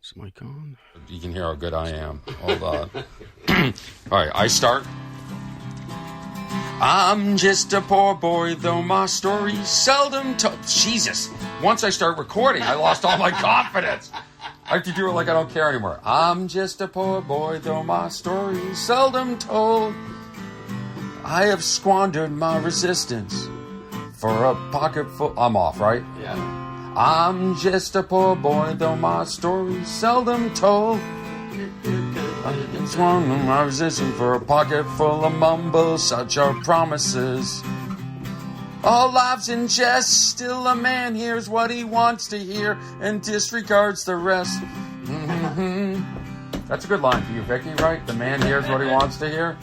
Is mic on? You can hear how good I am. Hold on. All right, I start. I'm just a poor boy, though my story's seldom told. Jesus. Once I start recording, I lost all my confidence. I have to do it like I don't care anymore. I'm just a poor boy, though my story's seldom told. I have squandered my resistance for a pocket full. I'm off, right? Yeah. I'm just a poor boy, though my story's seldom told. I squandered my resistance for a pocket full of mumbles, such are promises. All lives in jest, still a man hears what he wants to hear and disregards the rest. Mm-hmm. That's a good line for you, Vicky, right? The man hears what he wants to hear.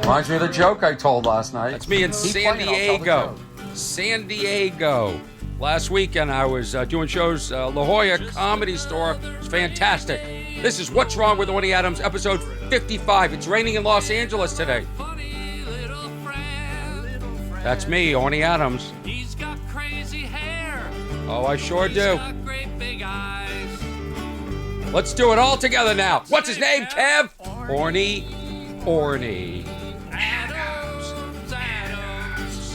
Reminds me of the joke I told last night. That's me in San Diego. San Diego. Last weekend I was doing shows, La Jolla Comedy Store. It was fantastic. This is What's Wrong with Orny Adams, episode 55. It's raining in Los Angeles today. That's me, Orny Adams. He's got crazy hair. Oh, I sure He's do. got great big eyes. Let's do it all together now. What's his name, Kev? Orny. Adams.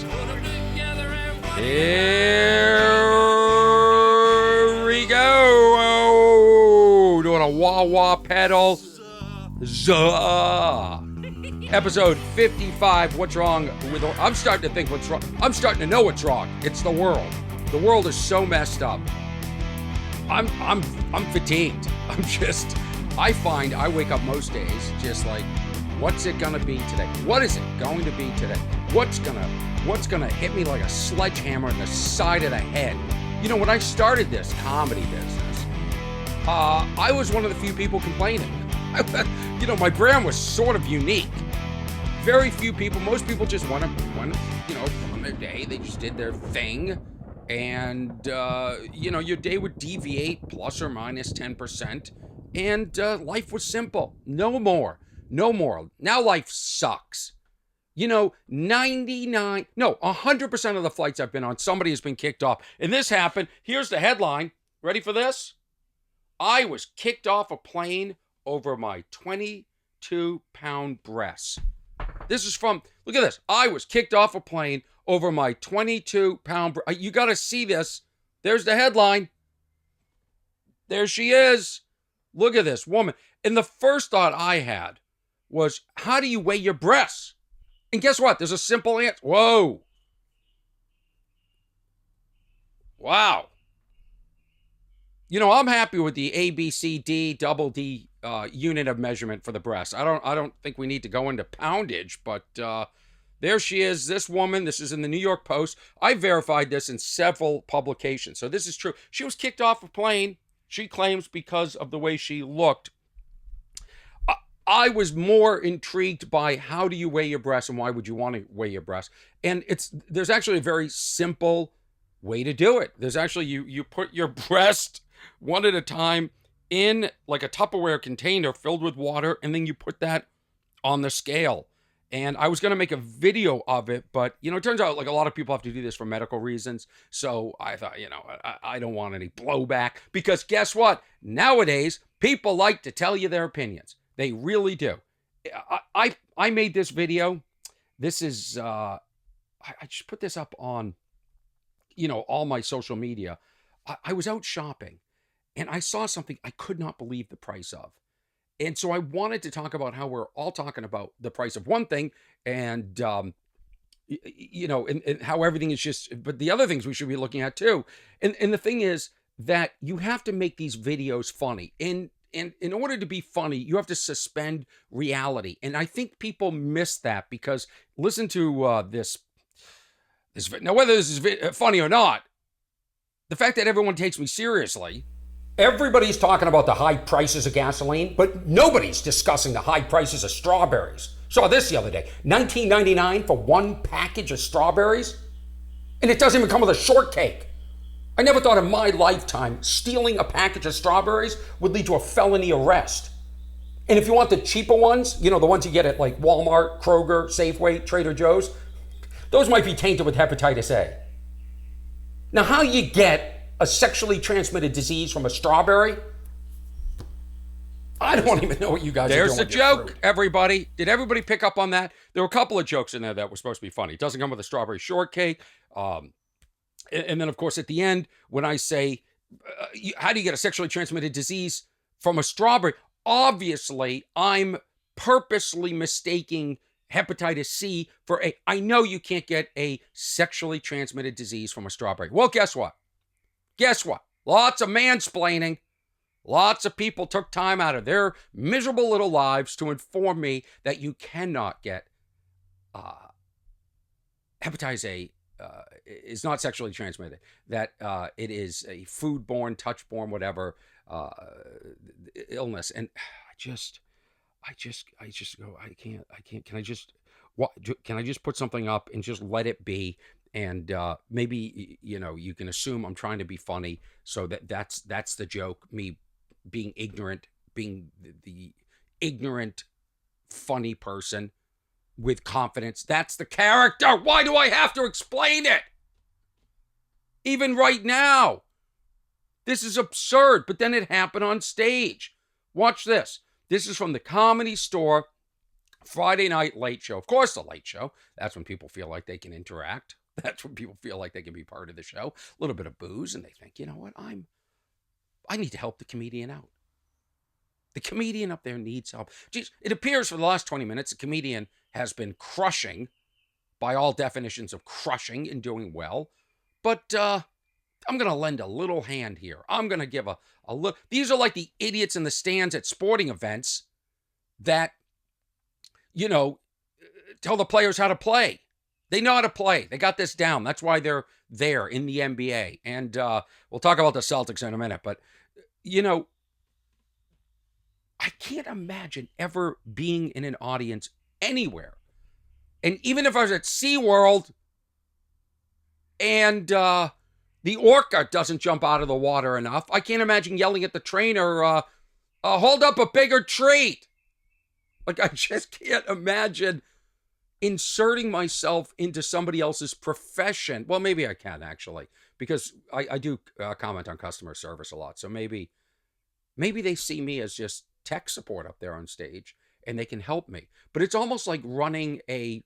Put 'em together and Here we go. Doing a wah-wah pedal. Zah. Episode 55, What's Wrong with... I'm starting to think what's wrong. I'm starting to know what's wrong. It's the world. The world is so messed up. I'm fatigued. I find I wake up most days just like, what's it gonna be today? What is it going to be today? What's gonna hit me like a sledgehammer in the side of the head? You know, when I started this comedy business, I was one of the few people complaining. You know, my brand was sort of unique. Very few people, most people just went, you know, on their day. They just did their thing. And, you know, your day would deviate plus or minus 10%. And life was simple. No more. Now life sucks. You know, 100% of the flights I've been on, somebody has been kicked off. And this happened. Here's the headline. Ready for this? I was kicked off a plane over my 22-pound breasts. This is from, look at this. I was kicked off a plane over my 22-pound breasts. You got to see this. There's the headline. There she is. Look at this woman. And the first thought I had was, how do you weigh your breasts? And guess what? There's a simple answer. Whoa. Wow. You know, I'm happy with the ABCD double D unit of measurement for the breast. I don't think we need to go into poundage, but there she is, this woman. This is in the New York Post. I verified this in several publications, so this is true. She was kicked off a plane, she claims, because of the way she looked. I was more intrigued by how do you weigh your breasts and why would you want to weigh your breasts? And there's actually a very simple way to do it. There's actually, you put your breast one at a time in like a Tupperware container filled with water, and then you put that on the scale. And I was going to make a video of it, but, you know, it turns out like a lot of people have to do this for medical reasons. So I thought, you know, I don't want any blowback, because guess what? Nowadays, people like to tell you their opinions. They really do. I made this video. This is, I just put this up on, you know, all my social media. I was out shopping and I saw something I could not believe the price of. And so I wanted to talk about how we're all talking about the price of one thing and, you know, and how everything is just, but the other things we should be looking at too. And the thing is that you have to make these videos funny. And in order to be funny, you have to suspend reality. And I think people miss that, because listen to this. Now, whether this is funny or not, the fact that everyone takes me seriously. Everybody's talking about the high prices of gasoline, but nobody's discussing the high prices of strawberries. Saw this the other day, $19.99 for one package of strawberries, and it doesn't even come with a shortcake. I never thought in my lifetime stealing a package of strawberries would lead to a felony arrest. And if you want the cheaper ones, you know, the ones you get at like Walmart, Kroger, Safeway, Trader Joe's, those might be tainted with hepatitis A. Now, how you get a sexually transmitted disease from a strawberry, I don't even know what you guys are doing. There's a with your joke, fruit. everybody. Did everybody pick up on that? There were a couple of jokes in there that were supposed to be funny. It doesn't come with a strawberry shortcake. And then, of course, at the end, when I say, how do you get a sexually transmitted disease from a strawberry? Obviously, I'm purposely mistaking hepatitis C for a. I know you can't get a sexually transmitted disease from a strawberry. Well, guess what? Guess what? Lots of mansplaining. Lots of people took time out of their miserable little lives to inform me that you cannot get hepatitis A is not sexually transmitted, that it is a foodborne, touchborne, whatever illness. And I just go, I can't, can I just put something up and just let it be? And maybe, you can assume I'm trying to be funny. So that's the joke, me being ignorant, being the ignorant, funny person with confidence. That's the character. Why do I have to explain it? Even right now. This is absurd, but then it happened on stage. Watch this. This is from the Comedy Store Friday Night Late Show. Of course, the Late Show. That's when people feel like they can interact. That's when people feel like they can be part of the show. A little bit of booze, and they think, you know what? I need to help the comedian out. The comedian up there needs help. Geez, it appears for the last 20 minutes, the comedian has been crushing, by all definitions of crushing and doing well. But I'm going to lend a little hand here. I'm going to give a little. These are like the idiots in the stands at sporting events that, tell the players how to play. They know how to play. They got this down. That's why they're there in the NBA. And we'll talk about the Celtics in a minute. But, I can't imagine ever being in an audience anywhere. And even if I was at SeaWorld and the orca doesn't jump out of the water enough, I can't imagine yelling at the trainer, hold up a bigger treat. Like, I just can't imagine inserting myself into somebody else's profession. Well, maybe I can, actually, because I do comment on customer service a lot. So maybe they see me as just tech support up there on stage and they can help me. But it's almost like running a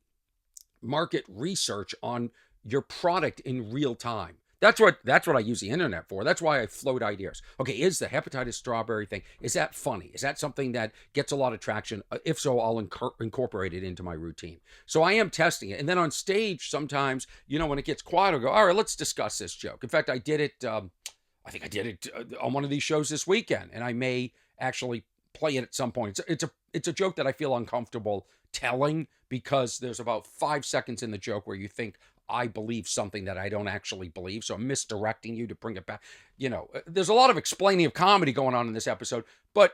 market research on your product in real time. That's what I use the internet for. That's why I float ideas. Okay, is the hepatitis strawberry thing, is that funny? Is that something that gets a lot of traction? If so, I'll incorporate it into my routine. So I am testing it. And then on stage, sometimes, when it gets quiet, I'll go, all right, let's discuss this joke. In fact, I did it, I think I did it on one of these shows this weekend, and I may actually play it at some point. It's a joke that I feel uncomfortable telling because there's about 5 seconds in the joke where you think I believe something that I don't actually believe. So I'm misdirecting you to bring it back. There's a lot of explaining of comedy going on in this episode, but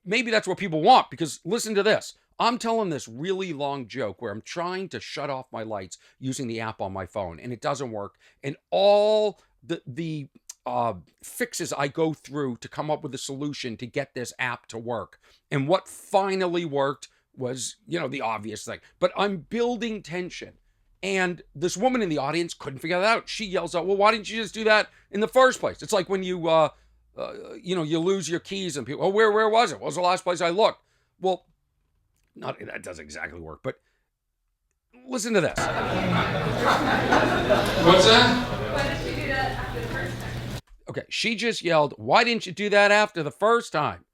maybe that's what people want, because listen to this. I'm telling this really long joke where I'm trying to shut off my lights using the app on my phone, and it doesn't work. And all the fixes I go through to come up with a solution to get this app to work. And what finally worked was, the obvious thing. But I'm building tension. And this woman in the audience couldn't figure that out. She yells out, well, why didn't you just do that in the first place? It's like when you lose your keys and people, where was it? What was the last place I looked? Well, that doesn't exactly work, but listen to this. What's that? Why did you do that after the first time? Okay, she just yelled, why didn't you do that after the first time?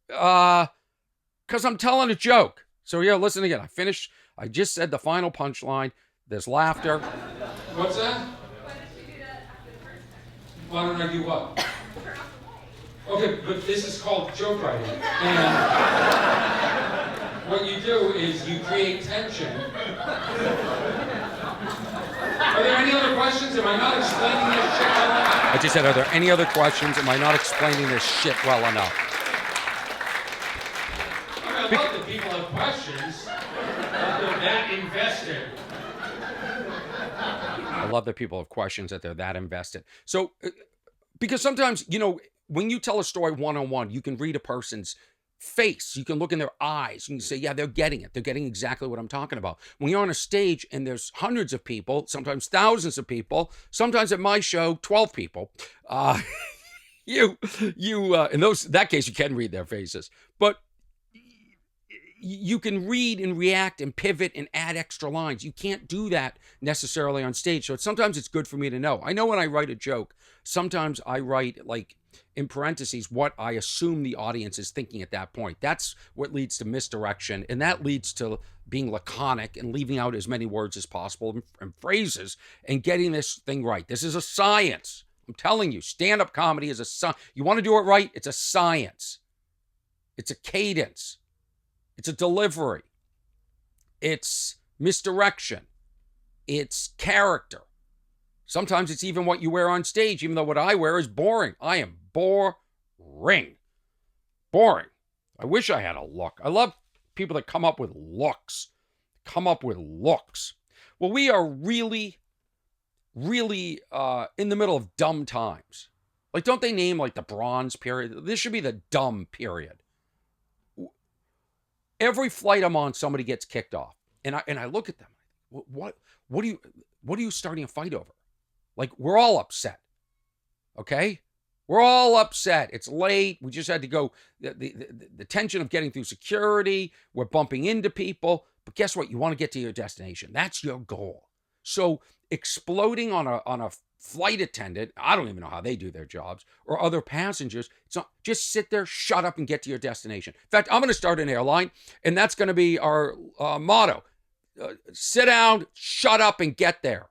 Because I'm telling a joke. So here, listen again. I just said the final punchline. There's laughter. What's that? Why did you do that after the first time? Why don't I do what? Turn off the light. Okay, but this is called joke writing. And what you do is you create tension. Are there any other questions? Am I not explaining this shit well enough? I just said, are there any other questions? Am I not explaining this shit well enough? I love that people have questions. They're that invested. I love that people have questions, that they're that invested. So, because sometimes, when you tell a story one-on-one, you can read a person's face. You can look in their eyes. You can say, yeah, they're getting it. They're getting exactly what I'm talking about. When you're on a stage and there's hundreds of people, sometimes thousands of people, sometimes at my show, 12 people, In that case, you can read their faces, but you can read and react and pivot and add extra lines. You can't do that necessarily on stage. So sometimes it's good for me to know. I know when I write a joke, sometimes I write like in parentheses what I assume the audience is thinking at that point. That's what leads to misdirection, and that leads to being laconic and leaving out as many words as possible and phrases and getting this thing right. This is a science. I'm telling you, stand-up comedy is a science. You want to do it right? It's a science. It's a cadence. It's a delivery. It's misdirection. It's character. Sometimes it's even what you wear on stage, even though what I wear is boring. I am boring. Boring. I wish I had a look. I love people that come up with looks. Well, we are really in the middle of dumb times. Like, don't they name like the bronze period? This should be the dumb period. Every flight I'm on, somebody gets kicked off, and I look at them. What are you starting a fight over? Like, we're all upset. Okay, we're all upset. It's late. We just had to go. The tension of getting through security. We're bumping into people. But guess what? You want to get to your destination. That's your goal. So exploding on a flight attendant, I don't even know how they do their jobs, or other passengers, it's not, just sit there, shut up, and get to your destination. In fact, I'm going to start an airline, and that's going to be our motto. Sit down, shut up, and get there.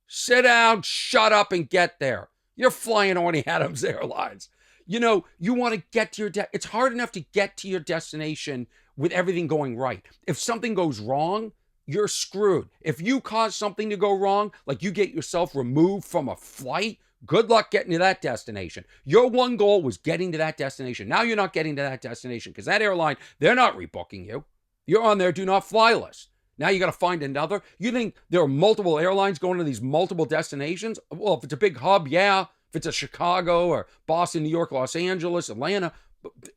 Sit down, shut up, and get there. You're flying Orny Adams Airlines. You know, you want to get to your it's hard enough to get to your destination with everything going right. If something goes wrong, you're screwed. If you cause something to go wrong, like you get yourself removed from a flight, good luck getting to that destination. Your one goal was getting to that destination. Now you're not getting to that destination because that airline, they're not rebooking you. You're on their do not fly list. Now you got to find another. You think there are multiple airlines going to these multiple destinations? Well, if it's a big hub, yeah. If it's a Chicago or Boston, New York, Los Angeles, Atlanta.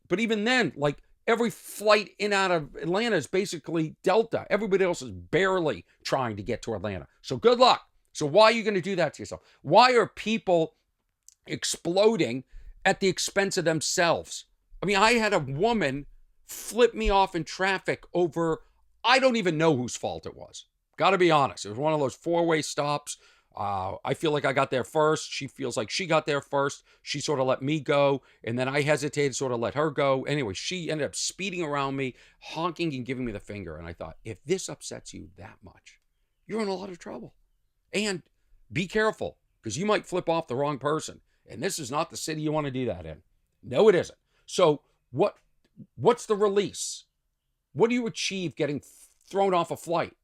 But even then, like, every flight in out of Atlanta is basically Delta. Everybody else is barely trying to get to Atlanta. So good luck. So why are you going to do that to yourself? Why are people exploding at the expense of themselves? I mean, I had a woman flip me off in traffic over, I don't even know whose fault it was. Got to be honest. It was one of those four-way stops. I feel like I got there first. She feels like she got there first. She sort of let me go, and then I hesitated, sort of let her go. Anyway, she ended up speeding around me, honking and giving me the finger. And I thought, if this upsets you that much, you're in a lot of trouble. And be careful, because you might flip off the wrong person. And this is not the city you want to do that in. No, it isn't. So what's the release? What do you achieve getting thrown off a flight?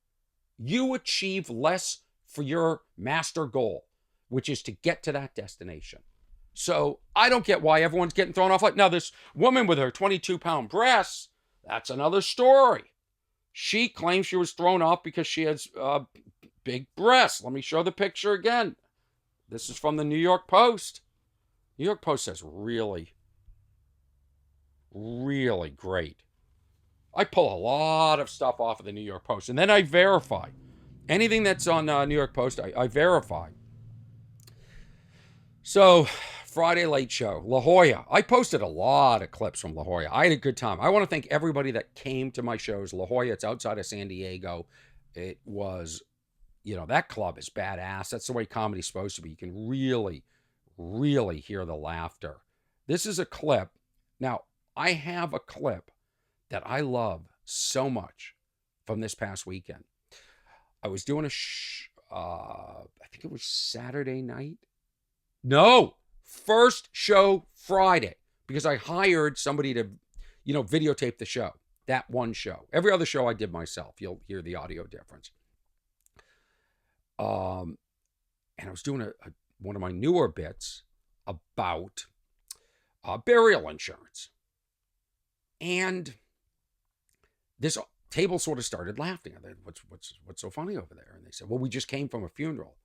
You achieve less for your master goal, which is to get to that destination. So I don't get why everyone's getting thrown off. Now, this woman with her 22-pound breasts, that's another story. She claims she was thrown off because she has big breasts. Let me show the picture again. This is from the New York Post. New York Post says really, really great. I pull a lot of stuff off of the New York Post, and then I verify. Anything that's on New York Post, I verify. So, Friday Late Show, La Jolla. I posted a lot of clips from La Jolla. I had a good time. I want to thank everybody that came to my shows. La Jolla, it's outside of San Diego. It was, that club is badass. That's the way comedy's supposed to be. You can really, really hear the laughter. This is a clip. Now, I have a clip that I love so much from this past weekend. I was doing I think it was Saturday night. No, first show Friday, because I hired somebody to, videotape the show. That one show. Every other show I did myself. You'll hear the audio difference. And I was doing one of my newer bits about burial insurance. And this table sort of started laughing. I thought, what's so funny over there? And they said, well, we just came from a funeral.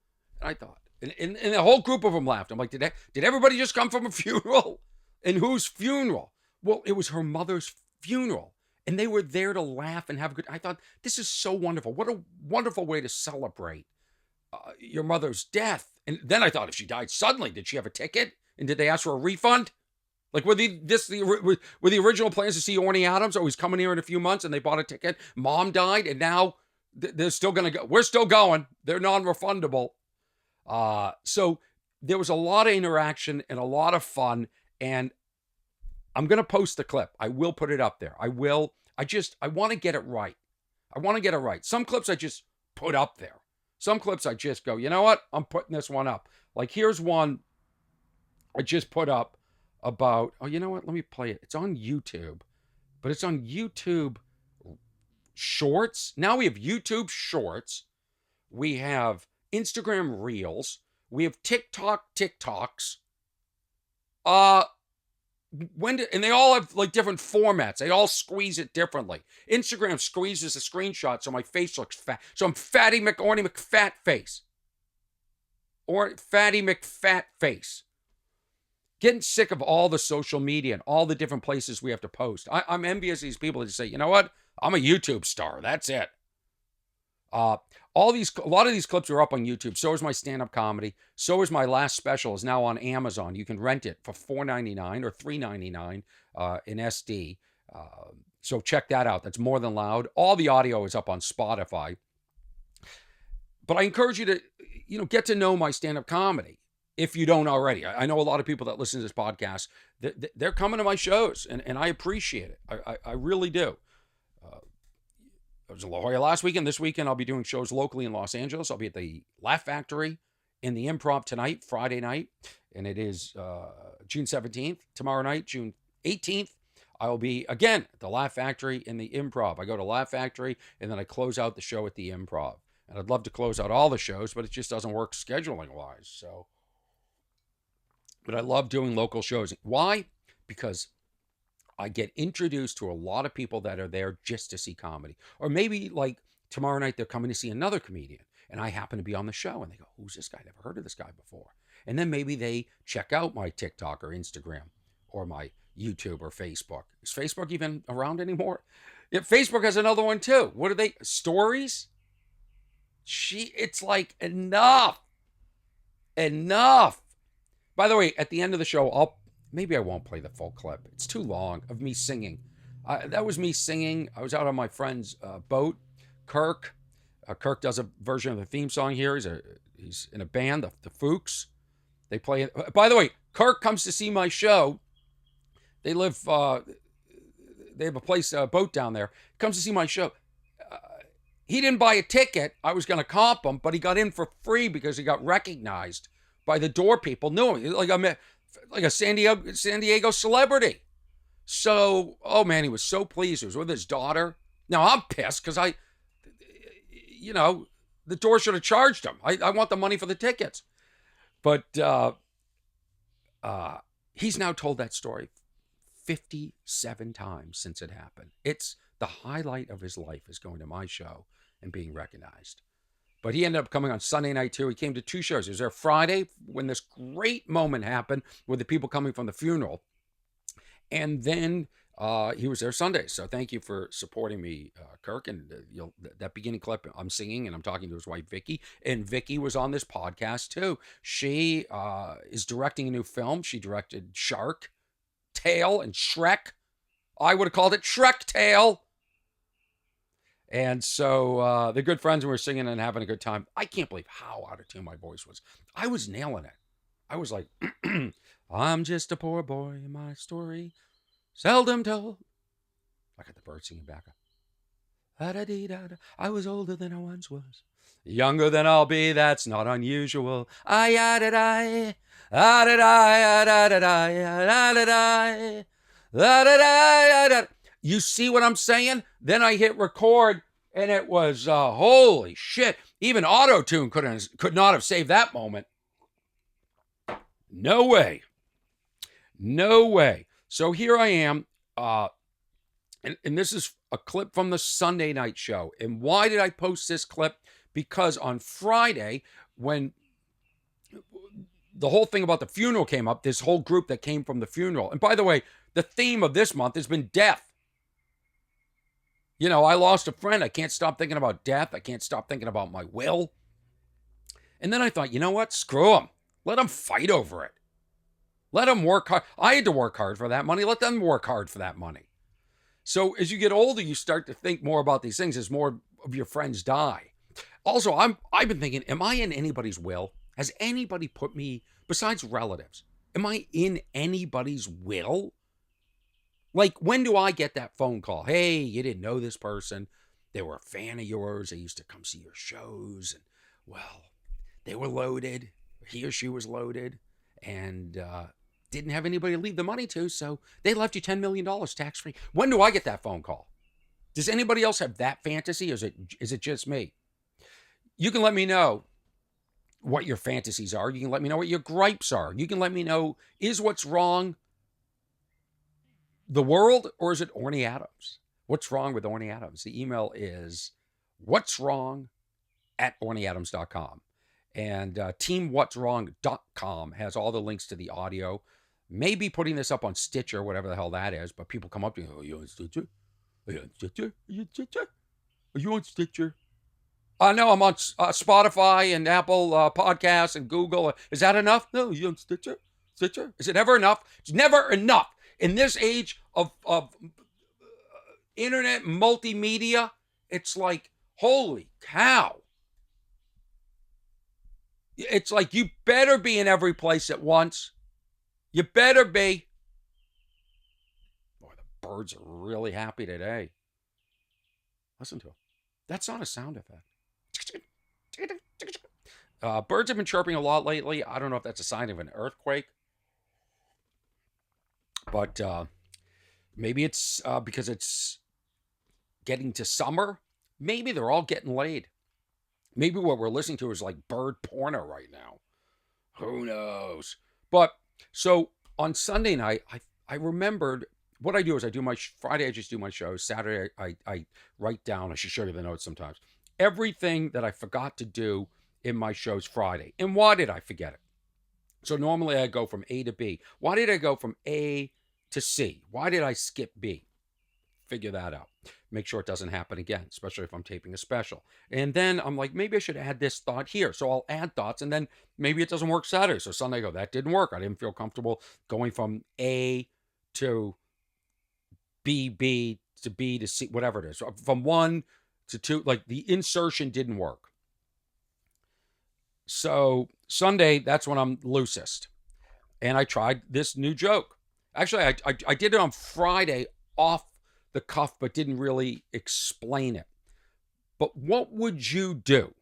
And I thought, and the whole group of them laughed. I'm like, did everybody just come from a funeral? And whose funeral? Well, it was her mother's funeral. And they were there to laugh and have a good. I thought, this is so wonderful. What a wonderful way to celebrate your mother's death. And then I thought, if she died suddenly, did she have a ticket? And did they ask for a refund? Like, were the original plans to see Orny Adams? Oh, he's coming here in a few months, and they bought a ticket. Mom died, and now they're still going to go. We're still going. They're non-refundable. So there was a lot of interaction and a lot of fun, and I'm going to post the clip. I will put it up there. I will. I want to get it right. I want to get it right. Some clips I just put up there. Some clips I just go, you know what? I'm putting this one up. Like, here's one I just put up about, oh, you know what? Let me play it. It's on YouTube, but it's on YouTube Shorts. Now we have YouTube Shorts. We have Instagram Reels. We have TikToks. And they all have like different formats. They all squeeze it differently. Instagram squeezes a screenshot so my face looks fat. So I'm Fatty McOrny McFat Face. Or Fatty McFat Face. Getting sick of all the social media and all the different places we have to post. I'm envious of these people that say, you know what? I'm a YouTube star. That's it. A lot of these clips are up on YouTube. So is my stand-up comedy. So is my last special is now on Amazon. You can rent it for $4.99 or $3.99 in SD. So check that out. That's More Than Loud. All the audio is up on Spotify. But I encourage you to, get to know my stand-up comedy if you don't already. I know a lot of people that listen to this podcast, they're coming to my shows, and I appreciate it. I really do. I was in La Jolla last weekend. This weekend, I'll be doing shows locally in Los Angeles. I'll be at the Laugh Factory in the Improv tonight, Friday night, and it is June 17th. Tomorrow night, June 18th, I'll be, again, at the Laugh Factory in the Improv. I go to Laugh Factory, and then I close out the show at the Improv. And I'd love to close out all the shows, but it just doesn't work scheduling-wise. So, but I love doing local shows. Why? Because I get introduced to a lot of people that are there just to see comedy. Or maybe like tomorrow night, they're coming to see another comedian and I happen to be on the show and they go, who's this guy? Never heard of this guy before. And then maybe they check out my TikTok or Instagram or my YouTube or Facebook. Is Facebook even around anymore? Yeah, Facebook has another one too. What are they? Stories? It's like enough. By the way, at the end of the show, maybe I won't play the full clip. It's too long of me singing. That was me singing. I was out on my friend's boat, Kirk. Kirk does a version of the theme song here. He's in a band, the Fooks. They play it. By the way, Kirk comes to see my show. They live, they have a place, a boat down there. Comes to see my show. He didn't buy a ticket. I was going to comp him, but he got in for free because he got recognized by the door people. Knew him. Like a San Diego celebrity. So, oh man, he was so pleased. He was with his daughter. Now I'm pissed because the door should have charged him. I want the money for the tickets. But he's now told that story 57 times since it happened. It's the highlight of his life is going to my show and being recognized. But he ended up coming on Sunday night too. He came to 2 shows. He was there Friday when this great moment happened with the people coming from the funeral. And then he was there Sunday. So thank you for supporting me, Kirk. And that beginning clip, I'm singing and I'm talking to his wife, Vicky. And Vicky was on this podcast too. She is directing a new film. She directed Shark Tale and Shrek. I would have called it Shrek Tale. And so they're good friends and we're singing and having a good time. I can't believe how out of tune my voice was. I was nailing it. I was like, I'm just a poor boy, my story seldom told. I got the bird singing back up. Da-da-dee-da-da. I was older than I once was. Younger than I'll be, that's not unusual. I-ya-da-da-da, da-da-da, da-da-da, da-da-da, da-da-da. You see what I'm saying? Then I hit record, and it was, holy shit. Even auto-tune could not have saved that moment. No way. No way. So here I am, and this is a clip from the Sunday night show. And why did I post this clip? Because on Friday, when the whole thing about the funeral came up, this whole group that came from the funeral. And by the way, the theme of this month has been death. I lost a friend. I can't stop thinking about death. I can't stop thinking about my will. And then I thought, you know what? Screw them. Let them fight over it. Let them work hard. I had to work hard for that money. Let them work hard for that money. So as you get older, you start to think more about these things as more of your friends die. Also, I've been thinking, am I in anybody's will? Has anybody put me, besides relatives, am I in anybody's will? Like, when do I get that phone call? Hey, you didn't know this person. They were a fan of yours. They used to come see your shows. And, well, they were loaded. He or she was loaded. And didn't have anybody to leave the money to, so they left you $10 million tax-free. When do I get that phone call? Does anybody else have that fantasy, or is it just me? You can let me know what your fantasies are. You can let me know what your gripes are. You can let me know, is what's wrong the world, or is it Orny Adams? What's wrong with Orny Adams? The email is what'swrong@ornyadams.com. And teamwhat'swrong.com has all the links to the audio. Maybe putting this up on Stitcher, whatever the hell that is, but people come up to you, oh, you on Stitcher? Are you on Stitcher? Are you on Stitcher? Are you on Stitcher? No, I'm on Spotify and Apple Podcasts and Google. Is that enough? No, you on Stitcher? Stitcher? Is it ever enough? It's never enough. In this age of internet multimedia, it's like, holy cow. It's like you better be in every place at once. You better be. Boy, the birds are really happy today. Listen to them. That's not a sound effect. Birds have been chirping a lot lately. I don't know if that's a sign of an earthquake. But maybe it's because it's getting to summer. Maybe they're all getting laid. Maybe what we're listening to is like bird porno right now. Who knows? But so on Sunday night, I remembered what I do is I do my Friday. I just do my shows. Saturday, I write down. I should show you the notes sometimes. Everything that I forgot to do in my shows Friday. And why did I forget it? So normally I go from A to B. Why did I go from A to C? Why did I skip B? Figure that out. Make sure it doesn't happen again, especially if I'm taping a special. And then I'm like, maybe I should add this thought here. So I'll add thoughts, and then maybe it doesn't work Saturday. So Sunday I go, that didn't work. I didn't feel comfortable going from A to B to B to C, whatever it is. From 1 to 2, like the insertion didn't work. So Sunday, that's when I'm loosest. And I tried this new joke. Actually, I did it on Friday off the cuff, but didn't really explain it. But what would you do?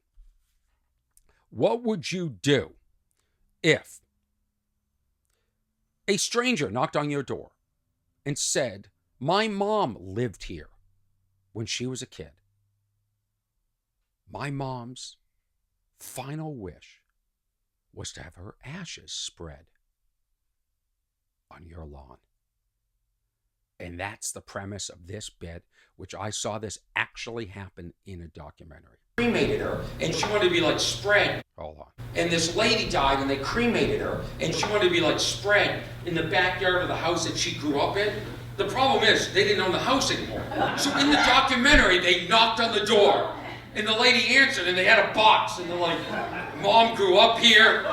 What would you do if a stranger knocked on your door and said, my mom lived here when she was a kid. My mom's final wish was to have her ashes spread on your lawn. And that's the premise of this bit, which I saw this actually happen in a documentary. Cremated her, and she wanted to be like spread. Hold on. And this lady died, and they cremated her, and she wanted to be like spread in the backyard of the house that she grew up in. The problem is, they didn't own the house anymore. So in the documentary, they knocked on the door, and the lady answered, and they had a box, and they're like, Mom grew up here,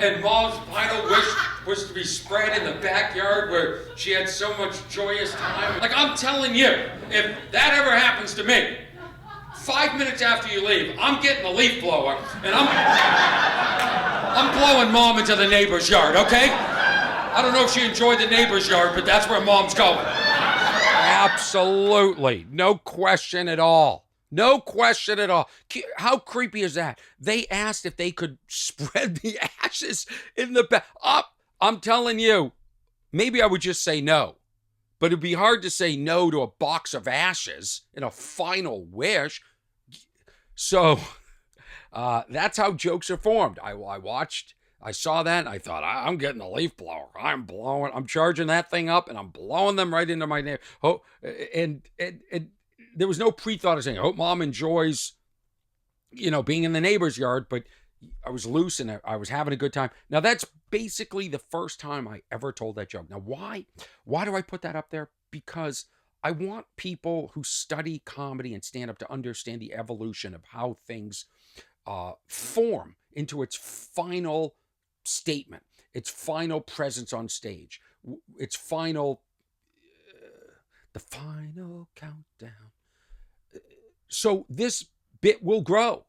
and Mom's final wish was to be spread in the backyard where she had so much joyous time. Like, I'm telling you, if that ever happens to me, 5 minutes after you leave, I'm getting a leaf blower, and I'm blowing Mom into the neighbor's yard, okay? I don't know if she enjoyed the neighbor's yard, but that's where Mom's going. Absolutely. No question at all. No question at all. How creepy is that? They asked if they could spread the ashes in the back. I'm telling you, maybe I would just say no. But it'd be hard to say no to a box of ashes in a final wish. So that's how jokes are formed. I saw that, and I thought, I'm getting a leaf blower. I'm charging that thing up, and I'm blowing them right into my neighbor. Oh, and there was no pre-thought of saying, I hope Mom enjoys, being in the neighbor's yard, but I was loose and I was having a good time. Now, that's basically the first time I ever told that joke. Now, why do I put that up there? Because I want people who study comedy and stand-up to understand the evolution of how things form into its final statement, its final presence on stage, its final, the final countdown. So this bit will grow.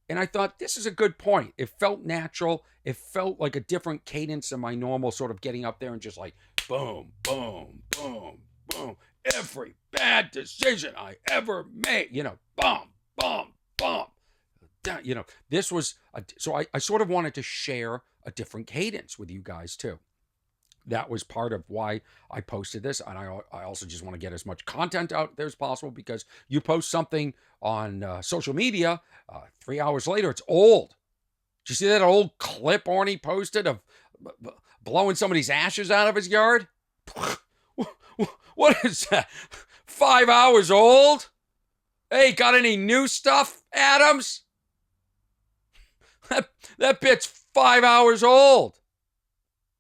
And I thought, this is a good point. It felt natural. It felt like a different cadence than my normal sort of getting up there and just like, boom, boom, boom, boom. Every bad decision I ever made, boom, boom, boom. This was, so I sort of wanted to share a different cadence with you guys too. That was part of why I posted this. And I also just want to get as much content out there as possible, because you post something on social media, 3 hours later, it's old. Did you see that old clip Orny posted of blowing somebody's ashes out of his yard? What is that? 5 hours old? Hey, got any new stuff, Adams? That bit's 5 hours old.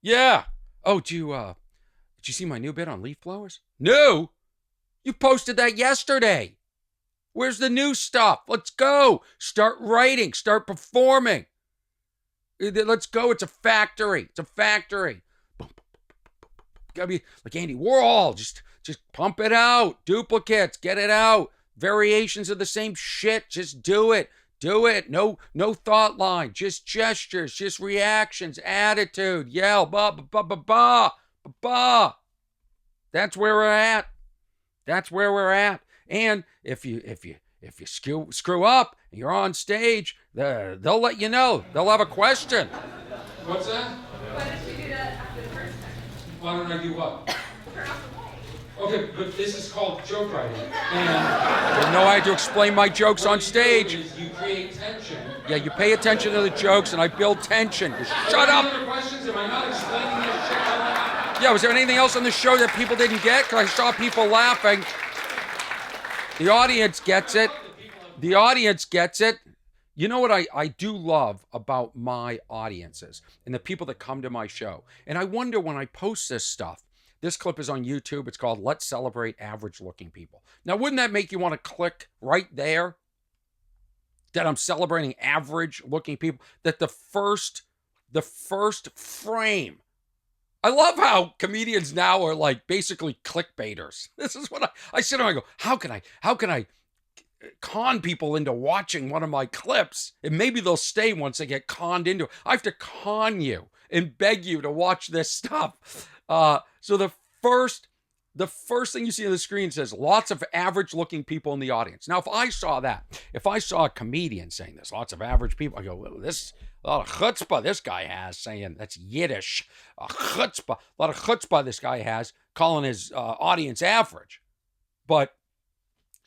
Yeah. Oh, did you see my new bit on leaf blowers? New? You posted that yesterday. Where's the new stuff? Let's go. Start writing. Start performing. Let's go. It's a factory. It's a factory. Gotta be like Andy Warhol. Just pump it out. Duplicates. Get it out. Variations of the same shit. Just do it. Do it. No thought line. Just gestures. Just reactions. Attitude. Yell. Ba ba ba ba ba ba ba. That's where we're at. That's where we're at. And if you screw up and you're on stage, they'll let you know. They'll have a question. What's that? Why don't you do that after the first second? Why don't I do what? Turn off the light. Okay, but this is called joke writing. And you know I had to explain my jokes on stage. You create tension. Yeah, you pay attention to the jokes and I build tension. Just shut up. Other questions? Am I not explaining this shit? Yeah, was there anything else on the show that people didn't get? Because I saw people laughing. The audience gets it. The audience gets it. You know what I do love about my audiences and the people that come to my show? And I wonder when I post this stuff, this clip is on YouTube. It's called Let's Celebrate Average Looking People. Now, wouldn't that make you want to click right there? That I'm celebrating average looking people? That the first frame. I love how comedians now are like basically clickbaiters. This is what I sit there and I go, how can I con people into watching one of my clips? And maybe they'll stay once they get conned into it. I have to con you and beg you to watch this stuff. So the first thing you see on the screen says lots of average looking people in the audience. Now, if I saw a comedian saying this, lots of average people, I go, well, this a lot of chutzpah this guy has saying, that's Yiddish, a lot of chutzpah this guy has calling his audience average. But,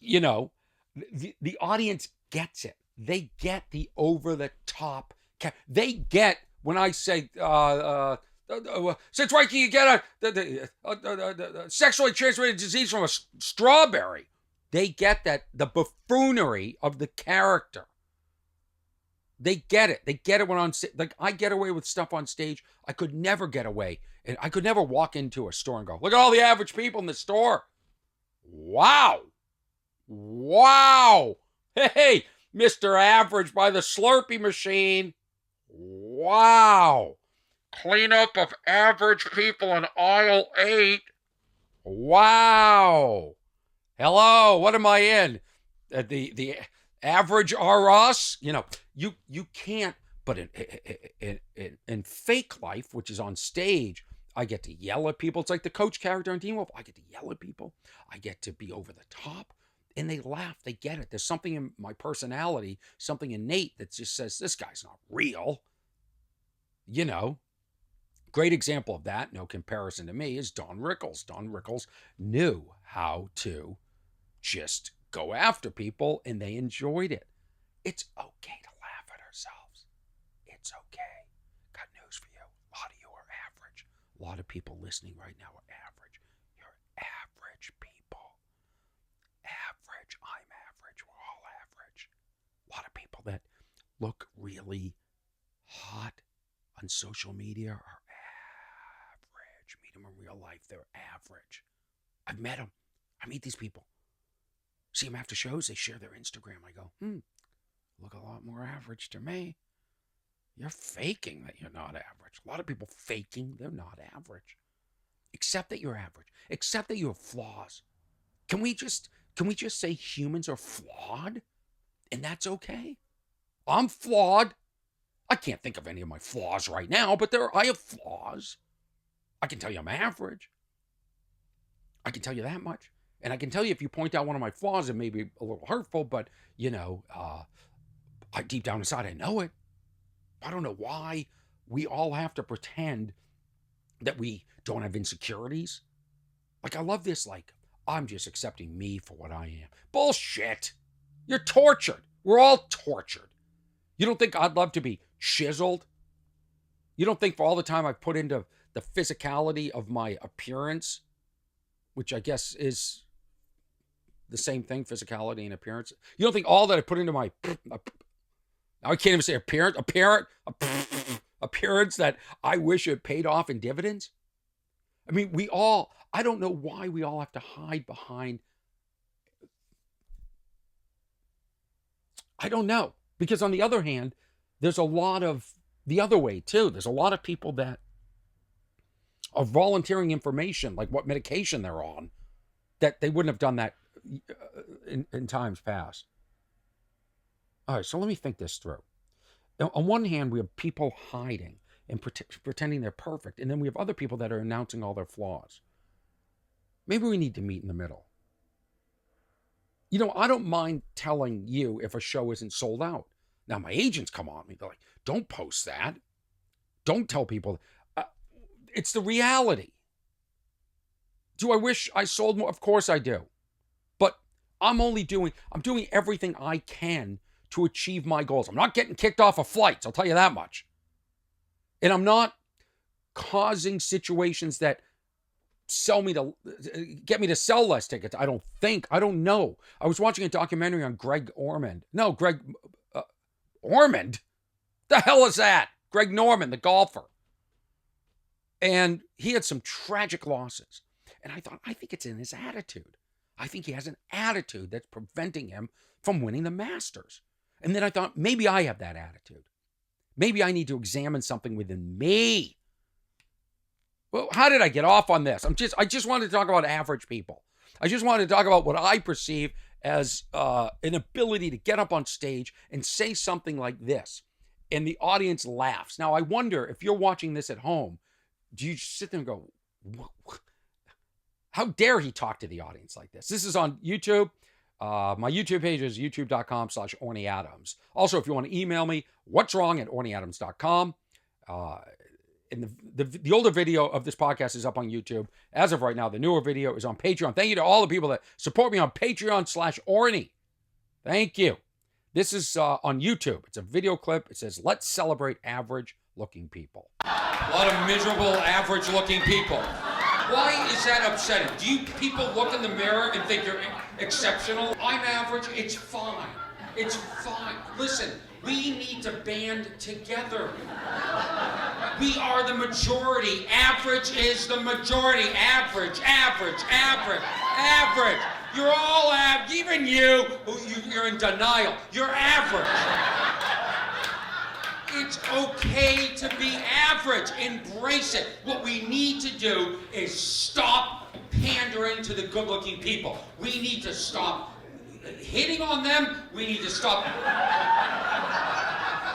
the audience gets it. They get the over the top. They get when I say, since when can you get a sexually transmitted disease from a strawberry? They get that, the buffoonery of the character. They get it. They get it when on stage. Like, I get away with stuff on stage I could never get away. And I could never walk into a store and go, look at all the average people in the store. Wow. Hey, Mr. Average by the Slurpee machine. Wow. Cleanup of average people in aisle 8. Wow. Hello, what am I in? The average are us? You can't, but in fake life, which is on stage, I get to yell at people. It's like the coach character on Teen Wolf. I get to yell at people. I get to be over the top. And they laugh. They get it. There's something in my personality, something innate that just says, this guy's not real. Great example of that, no comparison to me, is Don Rickles. Don Rickles knew how to just go after people, and they enjoyed it. It's okay to laugh at ourselves. It's okay. Got news for you. A lot of you are average. A lot of people listening right now are average. You're average people. Average. I'm average. We're all average. A lot of people that look really hot on social media are average. Meet them in real life. They're average. I've met them. I meet these people. See them after shows. They share their Instagram. I go, look a lot more average to me. You're faking that you're not average. A lot of people faking they're not average. Accept that you're average. Accept that you have flaws. Can we just say humans are flawed? And that's okay? I'm flawed. I can't think of any of my flaws right now, but I have flaws. I can tell you I'm average. I can tell you that much. And I can tell you if you point out one of my flaws, it may be a little hurtful, but, I deep down inside, I know it. I don't know why we all have to pretend that we don't have insecurities. Like, I love this, like, I'm just accepting me for what I am. Bullshit. You're tortured. We're all tortured. You don't think I'd love to be chiseled? You don't think for all the time I've put into the physicality of my appearance, which I guess is the same thing, physicality and appearance. You don't think all that I put into my, I can't even say appearance that I wish it paid off in dividends? I mean, I don't know why we all have to hide behind, I don't know. Because on the other hand, there's a lot of, the other way too, there's a lot of people that are volunteering information, like what medication they're on, that they wouldn't have done that in times past. All right, so let me think this through. Now, on one hand, we have people hiding and pretending they're perfect, and then we have other people that are announcing all their flaws. Maybe we need to meet in the middle. I don't mind telling you if a show isn't sold out. Now, my agents come on me. They're like, don't post that. Don't tell people. It's the reality. Do I wish I sold more? Of course I do. But I'm doing everything I can to achieve my goals. I'm not getting kicked off of flights, I'll tell you that much. And I'm not causing situations that get me to sell less tickets. I don't know. I was watching a documentary on Greg Ormond. No, Ormond? The hell is that? Greg Norman, the golfer. And he had some tragic losses. And I think it's in his attitude. I think he has an attitude that's preventing him from winning the Masters. And then I thought, maybe I have that attitude. Maybe I need to examine something within me. Well, how did I get off on this? I just wanted to talk about average people. I just wanted to talk about what I perceive as an ability to get up on stage and say something like this, and the audience laughs. Now, I wonder if you're watching this at home, do you sit there and go, how dare he talk to the audience like this? This is on YouTube. My YouTube page is youtube.com/OrnyAdams. Also, if you want to email me, what's wrong at OrnyAdams.com. And the older video of this podcast is up on YouTube. As of right now, the newer video is on Patreon. Thank you to all the people that support me on Patreon/Orny. Thank you. This is on YouTube. It's a video clip. It says, let's celebrate average-looking people. A lot of miserable, average-looking people. Why is that upsetting? Do you people look in the mirror and think you're exceptional? I'm average. It's fine. It's fine. Listen, we need to band together. We are the majority. Average is the majority. Average. You're all average. Even you're in denial. You're average. It's okay to be average. Embrace it. What we need to do is stop pandering to the good-looking people. We need to stop hitting on them. We need to stop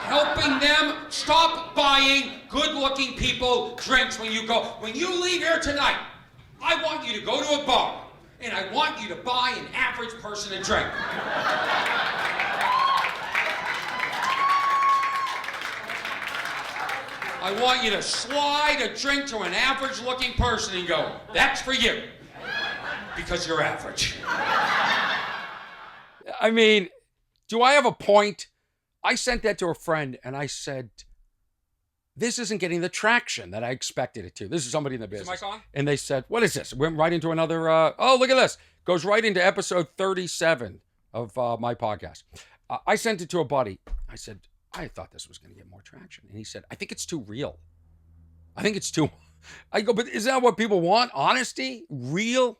helping them. Stop buying good-looking people drinks when you leave here tonight. I want you to go to a bar, and I want you to buy an average person a drink. I want you to slide a drink to an average-looking person and go, that's for you, because you're average. I mean, do I have a point? I sent that to a friend, and I said, this isn't getting the traction that I expected it to. This is somebody in the business. Is the mic on? And they said, what is this? It went right into another, oh, look at this. Goes right into episode 37 of my podcast. I sent it to a buddy. I said, I thought this was going to get more traction. And he said, I think it's too real. I go, but is that what people want? Honesty? Real?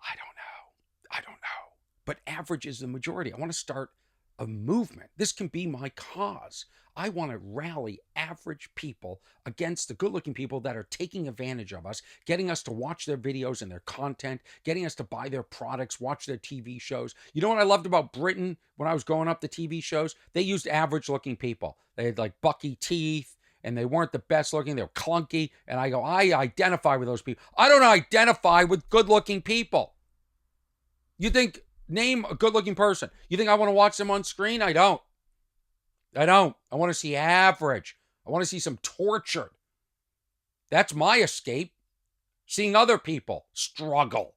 I don't know. But average is the majority. I want to start a movement. This can be my cause. I want to rally average people against the good-looking people that are taking advantage of us, getting us to watch their videos and their content, getting us to buy their products, watch their TV shows. You know what I loved about Britain when I was growing up, the TV shows? They used average-looking people. They had like bucky teeth, and they weren't the best looking. They were clunky. And I go, I identify with those people. I don't identify with good-looking people. You think, name a good-looking person. You think I want to watch them on screen? I don't. I want to see average. I want to see some tortured. That's my escape. Seeing other people struggle.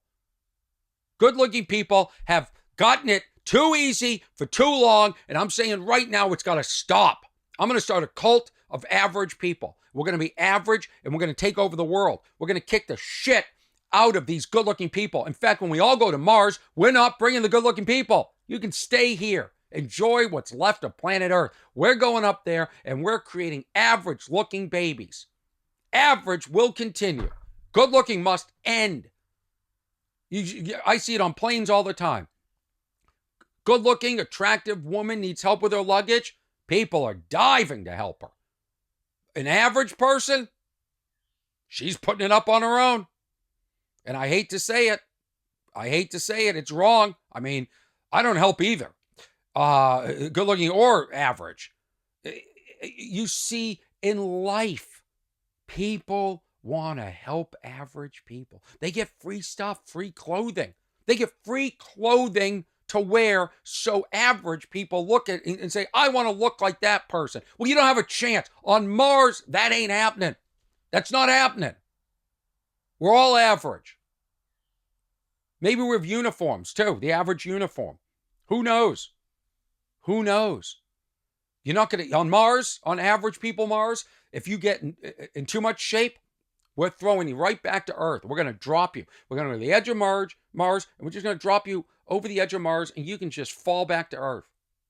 Good-looking people have gotten it too easy for too long, and I'm saying right now it's got to stop. I'm going to start a cult of average people. We're going to be average, and we're going to take over the world. We're going to kick the shit out of these good-looking people. In fact, when we all go to Mars, we're not bringing the good-looking people. You can stay here. Enjoy what's left of planet Earth. We're going up there, and we're creating average-looking babies. Average will continue. Good-looking must end. I see it on planes all the time. Good-looking, attractive woman needs help with her luggage. People are diving to help her. An average person, she's putting it up on her own. And I hate to say it. It's wrong. I mean, I don't help either. Good looking or average. You see, in life, people want to help average people. They get free stuff, free clothing. They get free clothing to wear so average people look at it and say, I want to look like that person. Well, you don't have a chance. On Mars, that ain't happening. That's not happening. We're all average. Maybe we have uniforms too, the average uniform. Who knows? Who knows? You're not going to, on Mars, on average people Mars, if you get in too much shape, we're throwing you right back to Earth. We're going to drop you. We're going to the edge of Mars, and we're just going to drop you over the edge of Mars, and you can just fall back to Earth.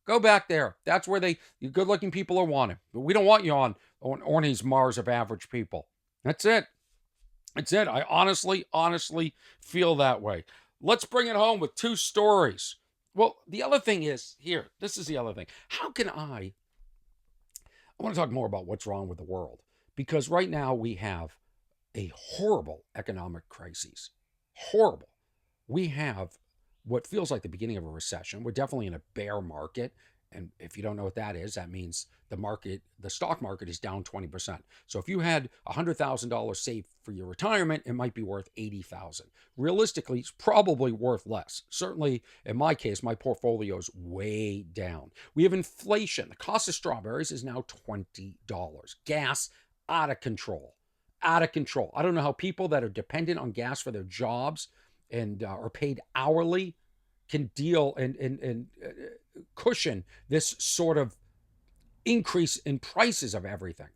Go back there. That's where the good-looking people are wanted. But we don't want you on Orny's Mars of average people. That's it. That's it. I honestly feel that way. Let's bring it home with two stories. Well, the other thing is, here, this is the other thing. How can I want to talk more about what's wrong with the world. Because right now we have a horrible economic crisis. Horrible. We have what feels like the beginning of a recession. We're definitely in a bear market. And if you don't know what that is, that means the stock market is down 20%. So if you had $100,000 saved for your retirement, it might be worth $80,000. Realistically, it's probably worth less. Certainly, in my case, my portfolio is way down. We have inflation. The cost of strawberries is now $20. Gas, out of control. Out of control. I don't know how people that are dependent on gas for their jobs and are paid hourly can deal and cushion this sort of increase in prices of everything.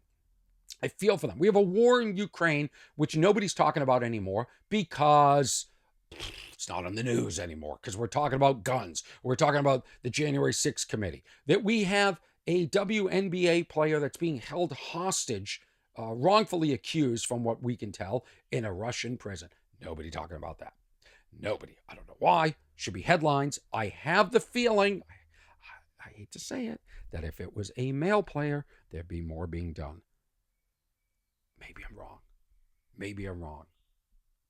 I feel for them. We have a war in Ukraine, which nobody's talking about anymore because it's not on the news anymore, because we're talking about guns. We're talking about the January 6th committee. That we have a WNBA player that's being held hostage, wrongfully accused from what we can tell, in a Russian prison. Nobody talking about that. Nobody. I don't know why. Should be headlines. I have the feeling, I hate to say it, that if it was a male player, there'd be more being done. Maybe I'm wrong. Maybe I'm wrong.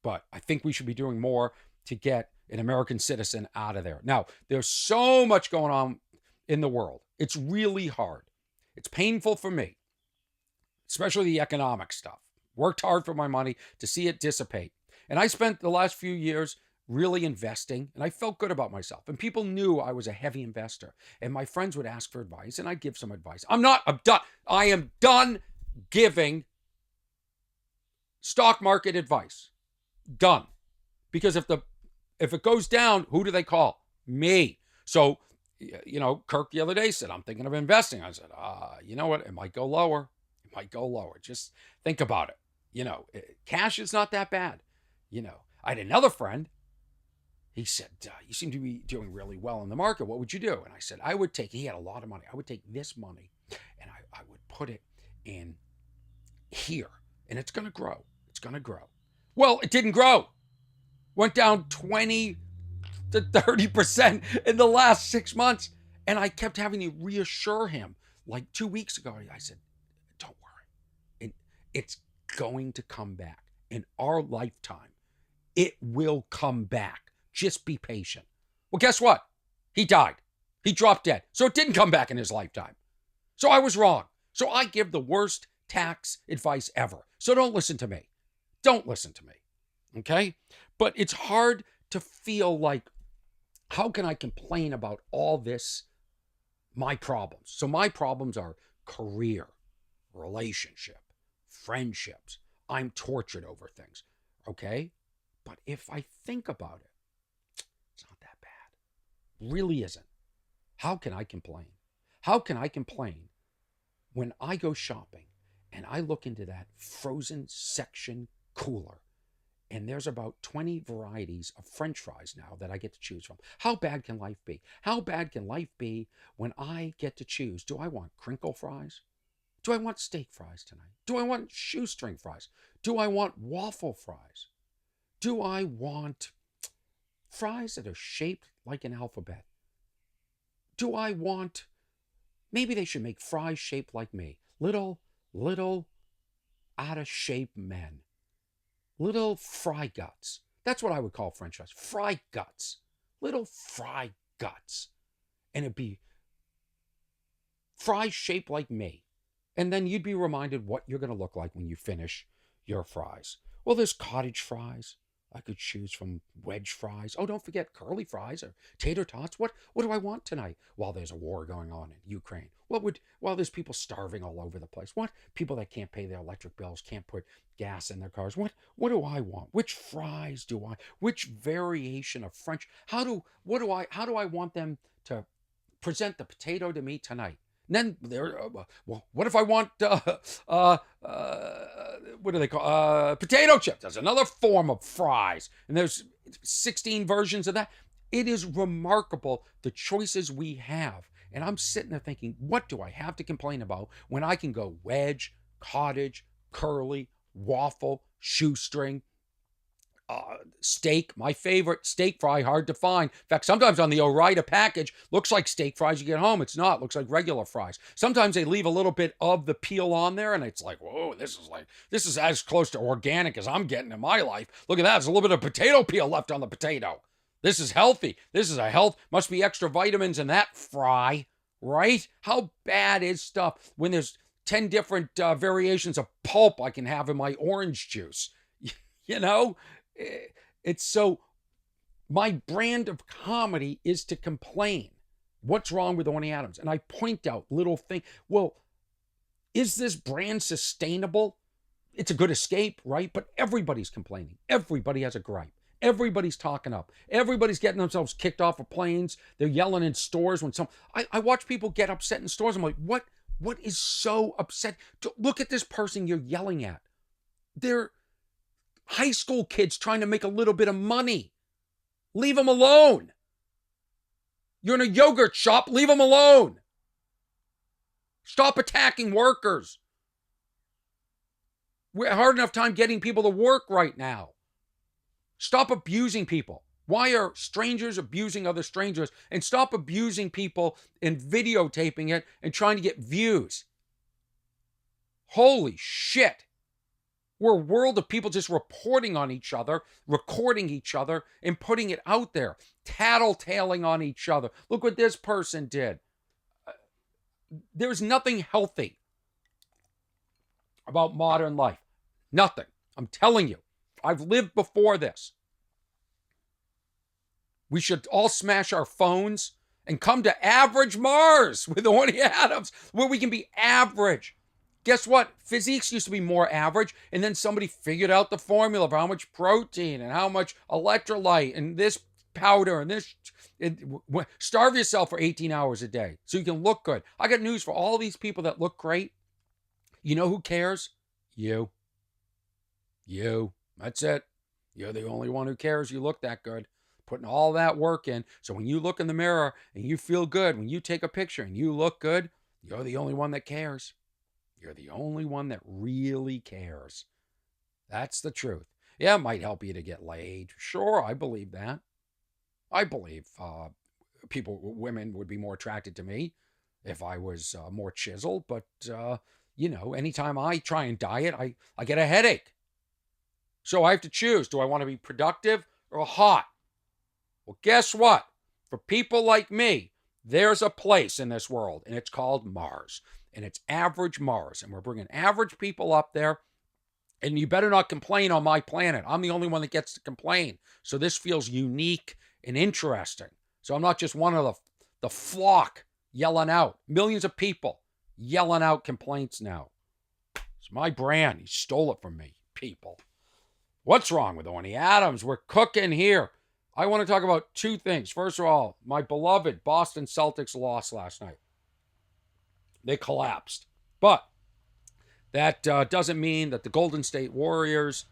But I think we should be doing more to get an American citizen out of there. Now, there's so much going on in the world. It's really hard. It's painful for me, especially the economic stuff. Worked hard for my money to see it dissipate. And I spent the last few years really investing, and I felt good about myself. And people knew I was a heavy investor. And my friends would ask for advice, and I'd give some advice. I'm done. I am done giving stock market advice. Done. Because if it goes down, who do they call? Me. So, Kirk the other day said, I'm thinking of investing. I said, you know what? It might go lower. It might go lower. Just think about it. Cash is not that bad. I had another friend. He said, you seem to be doing really well in the market. What would you do? And I said, he had a lot of money. I would take this money and I would put it in here. And it's going to grow. It's going to grow. Well, it didn't grow. Went down 20 to 30% in the last 6 months. And I kept having to reassure him. Like 2 weeks ago, I said, don't worry. It's going to come back. In our lifetime, it will come back. Just be patient. Well, guess what? He died. He dropped dead. So it didn't come back in his lifetime. So I was wrong. So I give the worst tax advice ever. So don't listen to me. Don't listen to me. Okay? But it's hard to feel like, how can I complain about all this, my problems? So my problems are career, relationship, friendships. I'm tortured over things. Okay? But if I think about it, it's not that bad. Really isn't. How can I complain? How can I complain when I go shopping and I look into that frozen section cooler and there's about 20 varieties of French fries now that I get to choose from? How bad can life be? How bad can life be when I get to choose? Do I want crinkle fries? Do I want steak fries tonight? Do I want shoestring fries? Do I want waffle fries? Do I want fries that are shaped like an alphabet? Do I want, maybe they should make fries shaped like me. Little out of shape men. Little fry guts. That's what I would call French fries. Fry guts. Little fry guts. And it'd be fries shaped like me. And then you'd be reminded what you're going to look like when you finish your fries. Well, there's cottage fries. I could choose from wedge fries. Oh, don't forget curly fries or tater tots. What do I want tonight? While there's a war going on in Ukraine. While there's people starving all over the place. What? People that can't pay their electric bills, can't put gas in their cars. What do I want? Which fries do I? Which variation of French? How do I want them to present the potato to me tonight? And then well, what if I want what do they call potato chips? There's another form of fries, and there's 16 versions of that. It is remarkable the choices we have, and I'm sitting there thinking, what do I have to complain about when I can go wedge, cottage, curly, waffle, shoestring, steak, my favorite steak fry, hard to find. In fact, sometimes on the Orida package, looks like steak fries you get home. It's not. It looks like regular fries. Sometimes they leave a little bit of the peel on there, and it's like, whoa, this is as close to organic as I'm getting in my life. Look at that. There's a little bit of potato peel left on the potato. This is healthy. This is a health. Must be extra vitamins in that fry, right? How bad is stuff when there's 10 different variations of pulp I can have in my orange juice? You know? It's so, my brand of comedy is to complain. What's wrong with Orny Adams? And I point out little things. Well, is this brand sustainable? It's a good escape, right? But everybody's complaining. Everybody has a gripe. Everybody's talking up. Everybody's getting themselves kicked off of planes. They're yelling in stores when I watch people get upset in stores. I'm like, what is so upset? Look at this person you're yelling at. They're high school kids trying to make a little bit of money. Leave them alone. You're in a yogurt shop. Leave them alone. Stop attacking workers. We're having a hard enough time getting people to work right now. Stop abusing people. Why are strangers abusing other strangers? And stop abusing people and videotaping it and trying to get views. Holy shit. We're a world of people just reporting on each other, recording each other, and putting it out there, tattletaling on each other. Look what this person did. There's nothing healthy about modern life. Nothing. I'm telling you. I've lived before this. We should all smash our phones and come to Average Mars with Orny Adams, where we can be average. Guess what? Physiques used to be more average, and then somebody figured out the formula for how much protein and how much electrolyte and this powder and this. Starve yourself for 18 hours a day so you can look good. I got news for all these people that look great. You know who cares? You. That's it. You're the only one who cares you look that good. Putting all that work in. So when you look in the mirror and you feel good, when you take a picture and you look good, you're the only one that cares. You're the only one that really cares. That's the truth. Yeah, it might help you to get laid. Sure, I believe that. I believe women would be more attracted to me if I was more chiseled. But, anytime I try and diet, I get a headache. So I have to choose. Do I want to be productive or hot? Well, guess what? For people like me, there's a place in this world, and it's called Mars. And it's average Mars. And we're bringing average people up there. And you better not complain on my planet. I'm the only one that gets to complain. So this feels unique and interesting. So I'm not just one of the flock yelling out. Millions of people yelling out complaints now. It's my brand. He stole it from me, people. What's wrong with Orny Adams? We're cooking here. I want to talk about two things. First of all, my beloved Boston Celtics lost last night. They collapsed. But that doesn't mean that the Golden State Warriors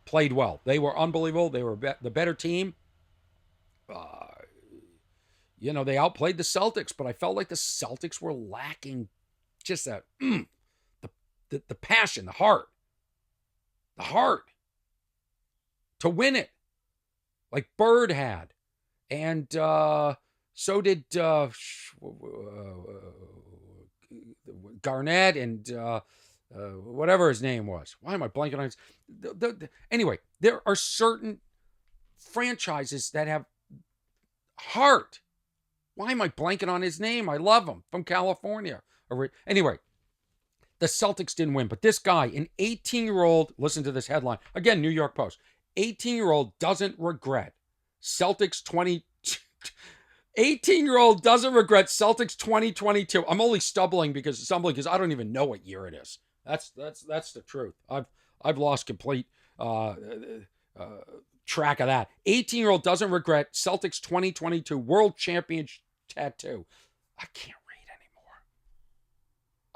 played well. They were unbelievable. They were the better team. They outplayed the Celtics, but I felt like the Celtics were lacking just that, the passion, the heart to win it, like Bird had. And so did Garnett and whatever his name was. Why am I blanking on his? Anyway, there are certain franchises that have heart. Why am I blanking on his name? I love him, from California. Anyway, the Celtics didn't win, but this guy, an 18-year-old, listen to this headline. Again, New York Post. 18-year-old doesn't regret Celtics 18-year-old doesn't regret Celtics 2022. I'm only stumbling because I don't even know what year it is. That's the truth. I've lost complete track of that. 18-year-old doesn't regret Celtics 2022 World Championship tattoo. I can't read anymore.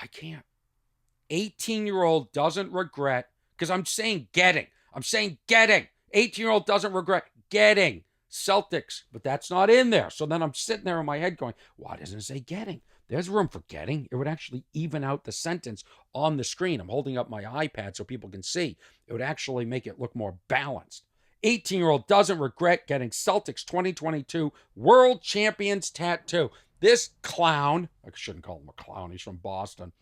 I can't. 18-year-old doesn't regret, because I'm saying getting. 18-year-old doesn't regret getting Celtics, but that's not in there. So then I'm sitting there in my head going, why doesn't it say getting? There's room for getting. It would actually even out the sentence on the screen. I'm holding up my iPad so people can see. It would actually make it look more balanced. 18-year-old doesn't regret getting Celtics 2022 World Champions tattoo. This clown, I shouldn't call him a clown, he's from Boston.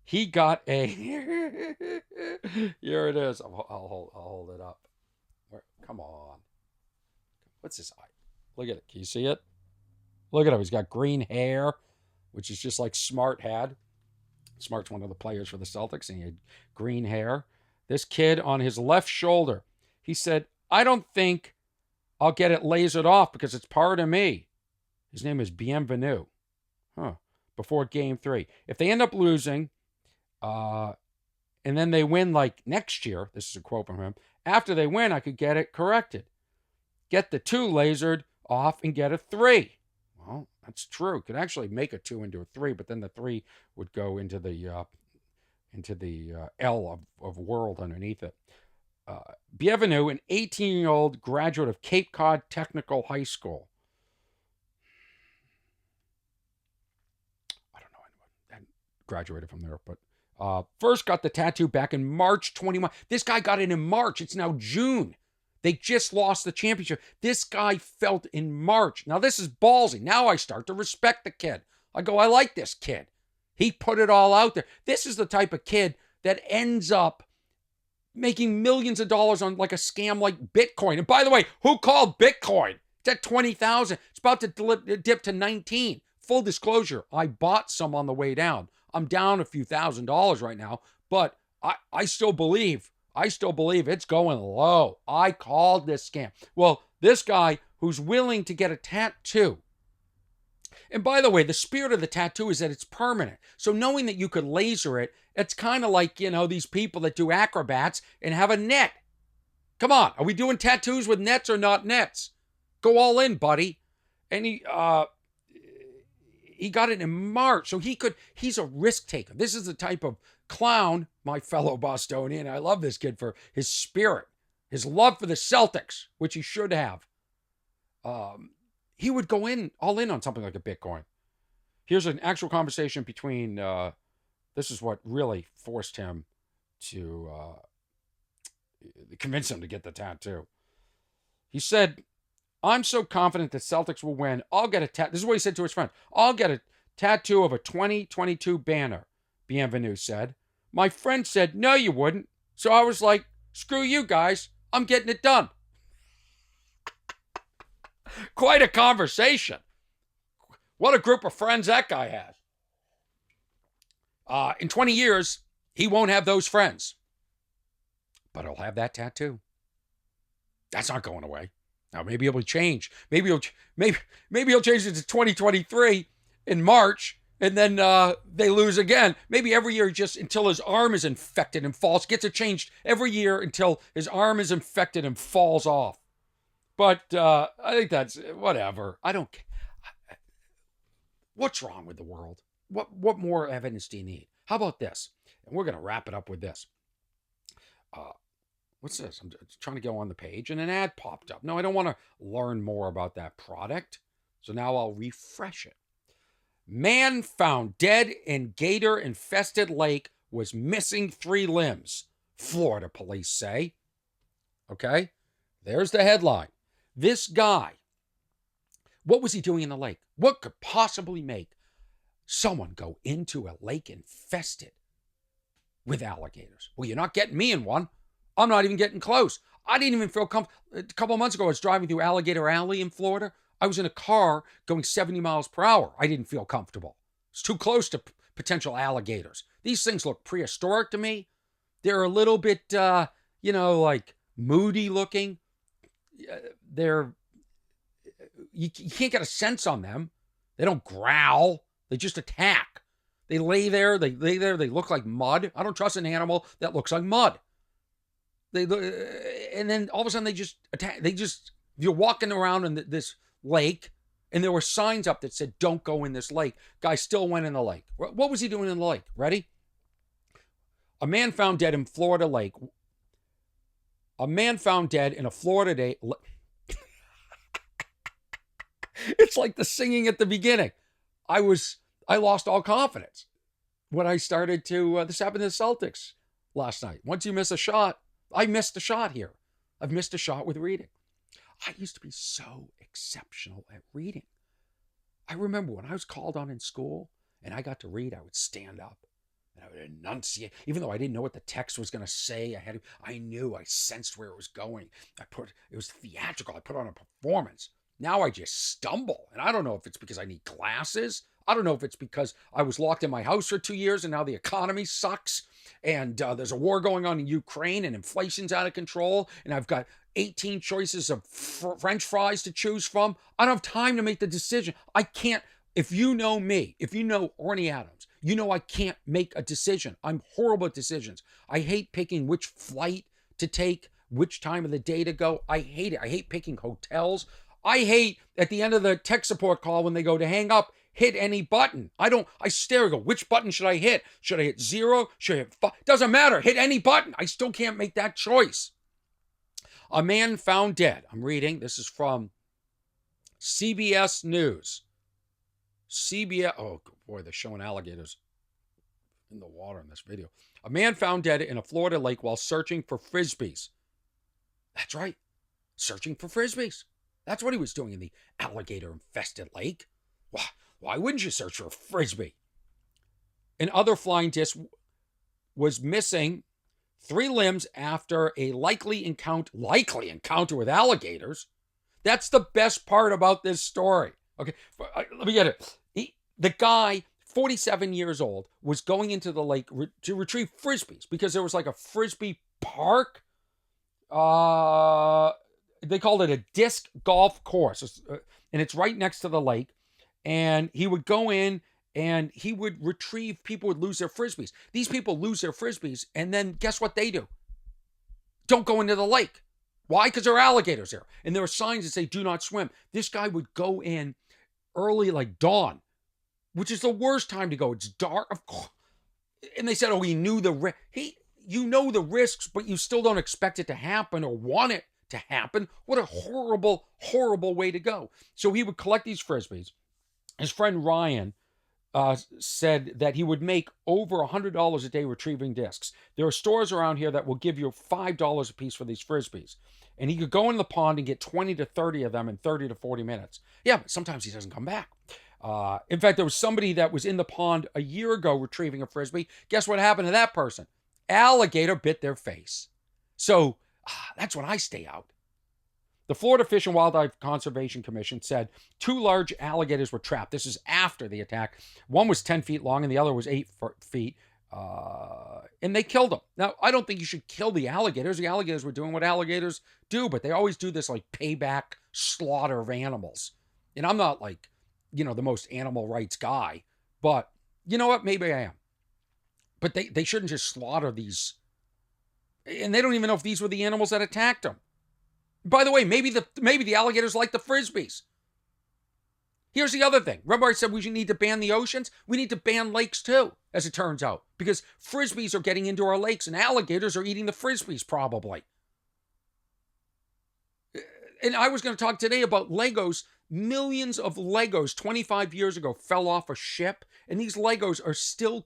He got a, here it is. I'll hold it up. Come on. What's his eye? Look at it. Can you see it? Look at him. He's got green hair, which is just like Smart had. Smart's one of the players for the Celtics, and he had green hair. This kid on his left shoulder, he said, I don't think I'll get it lasered off because it's part of me. His name is Bienvenu. Before game 3. If they end up losing, and then they win like next year, this is a quote from him, after they win, I could get it corrected. Get the 2 lasered off and get a 3. Well, that's true. Could actually make a 2 into a 3, but then the 3 would go into the L of world underneath it. Bienvenu, an 18-year-old graduate of Cape Cod Technical High School. I don't know anyone that graduated from there, but first got the tattoo back in March 21. This guy got it in March. It's now June. They just lost the championship. This guy felt in March. Now, this is ballsy. Now I start to respect the kid. I go, I like this kid. He put it all out there. This is the type of kid that ends up making millions of dollars on like a scam like Bitcoin. And by the way, who called Bitcoin? It's at 20,000. It's about to dip to 19. Full disclosure, I bought some on the way down. I'm down a few $1,000s right now, but I still believe it's going low. I called this scam. Well, this guy who's willing to get a tattoo. And by the way, the spirit of the tattoo is that it's permanent. So knowing that you could laser it, it's kind of like, these people that do acrobats and have a net. Come on, are we doing tattoos with nets or not nets? Go all in, buddy. And he got it in March, so he's a risk taker. This is the type of clown, my fellow Bostonian. I love this kid for his spirit, his love for the Celtics, which he should have. He would go all in on something like a Bitcoin. Here's an actual conversation between, this is what really forced him to convince him to get the tattoo. He said, I'm so confident the Celtics will win. I'll get a tattoo. This is what he said to his friend. I'll get a tattoo of a 2022 banner, Bienvenu said. My friend said, no, you wouldn't. So I was like, screw you guys. I'm getting it done. Quite a conversation. What a group of friends that guy has. In 20 years, he won't have those friends. But he'll have that tattoo. That's not going away. Now, maybe it'll change. Maybe he'll change it to 2023 in March, and then they lose again. Maybe every year, just until his arm is infected and falls. Gets it changed every year until his arm is infected and falls off. But I think that's whatever. I don't. What's wrong with the world? What more evidence do you need? How about this? And we're going to wrap it up with this. What's this? I'm trying to go on the page and an ad popped up. No, I don't want to learn more about that product. So now I'll refresh it. Man found dead in gator infested lake, was missing 3 limbs. Florida police say. Okay, there's the headline. This guy, what was he doing in the lake? What could possibly make someone go into a lake infested with alligators? Well, you're not getting me in one. I'm not even getting close. I didn't even feel comfortable. A couple of months ago, I was driving through Alligator Alley in Florida. I was in a car going 70 miles per hour. I didn't feel comfortable. It's too close to potential alligators. These things look prehistoric to me. They're a little bit, like moody looking. You can't get a sense on them. They don't growl. They just attack. They lay there. They look like mud. I don't trust an animal that looks like mud. And then all of a sudden they just attack. You're walking around in this lake, and there were signs up that said, don't go in this lake. Guy still went in the lake. What was he doing in the lake? Ready? A man found dead in Florida lake. A man found dead in a Florida day. It's like the singing at the beginning. I lost all confidence when I started to, this happened to the Celtics last night. Once you miss a shot, I missed a shot here. I've missed a shot with reading. I used to be so exceptional at reading. I remember when I was called on in school and I got to read, I would stand up and I would enunciate. Even though I didn't know what the text was going to say, I knew, I sensed where it was going. It was theatrical. I put on a performance. Now I just stumble. And I don't know if it's because I need glasses. I don't know if it's because I was locked in my house for 2 years and now the economy sucks. And there's a war going on in Ukraine and inflation's out of control. And I've got 18 choices of French fries to choose from. I don't have time to make the decision. I can't. If you know me, if you know Orny Adams, you know I can't make a decision. I'm horrible at decisions. I hate picking which flight to take, which time of the day to go. I hate it. I hate picking hotels. I hate at the end of the tech support call when they go to hang up, hit any button. I stare and go, which button should I hit? Should I hit 0? Should I hit 5? Doesn't matter. Hit any button. I still can't make that choice. A man found dead. I'm reading. This is from CBS News. Oh boy, they're showing alligators in the water in this video. A man found dead in a Florida lake while searching for frisbees. That's right. Searching for frisbees. That's what he was doing in the alligator-infested lake. Why wouldn't you search for a frisbee? An other flying disc was missing 3 limbs after a likely encounter with alligators. That's the best part about this story. Okay, let me get it. The guy, 47 years old, was going into the lake to retrieve frisbees because there was like a frisbee park. They called it a disc golf course, and it's right next to the lake. And he would go in and he would retrieve. People would lose their frisbees. These people lose their frisbees, and then guess what they do? Don't go into the lake. Why? Because there are alligators there. And there are signs that say, do not swim. This guy would go in early, like dawn, which is the worst time to go. It's dark. And they said, oh, he knew the risk. You know the risks, but you still don't expect it to happen or want it to happen. What a horrible, horrible way to go. So he would collect these frisbees. His friend Ryan said that he would make over $100 a day retrieving discs. There are stores around here that will give you $5 a piece for these frisbees. And he could go in the pond and get 20 to 30 of them in 30 to 40 minutes. Yeah, but sometimes he doesn't come back. In fact, there was somebody that was in the pond a year ago retrieving a Frisbee. Guess what happened to that person? Alligator bit their face. So that's when I stay out. The Florida Fish and Wildlife Conservation Commission said 2 large alligators were trapped. This is after the attack. One was 10 feet long and the other was 8 feet. And they killed them. Now, I don't think you should kill the alligators. The alligators were doing what alligators do, but they always do this like payback slaughter of animals. And I'm not like, the most animal rights guy, but you know what? Maybe I am. But they shouldn't just slaughter these. And they don't even know if these were the animals that attacked them. By the way, maybe the alligators like the Frisbees. Here's the other thing. Remember I said we need to ban the oceans? We need to ban lakes too, as it turns out. Because Frisbees are getting into our lakes and alligators are eating the Frisbees probably. And I was going to talk today about Legos. Millions of Legos 25 years ago fell off a ship. And these Legos are still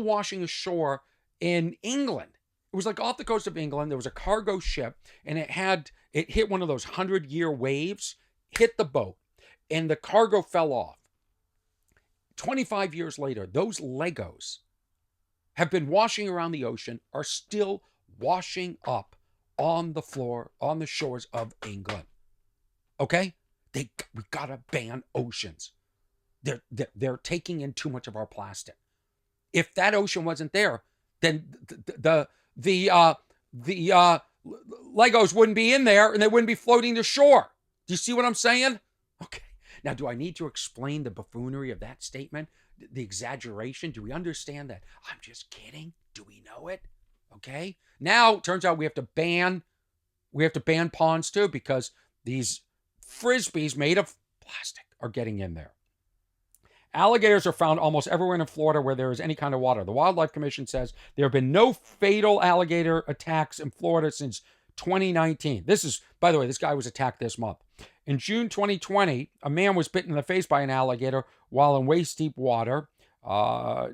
washing ashore in England. It was like off the coast of England. There was a cargo ship and it hit one of those 100-year waves, hit the boat. And the cargo fell off. 25 years later, those Legos have been washing around the ocean, are still washing up on the floor, on the shores of England. Okay? We gotta ban oceans. They're taking in too much of our plastic. If that ocean wasn't there, then the Legos wouldn't be in there and they wouldn't be floating to shore. Do you see what I'm saying? Okay. Now, do I need to explain the buffoonery of that statement? The exaggeration? Do we understand that? I'm just kidding. Do we know it? Okay. Now, it turns out we have to ban ponds too because these Frisbees made of plastic are getting in there. Alligators are found almost everywhere in Florida where there is any kind of water. The Wildlife Commission says there have been no fatal alligator attacks in Florida since 2019. By the way, this guy was attacked this month. In June 2020, a man was bitten in the face by an alligator while in waist-deep water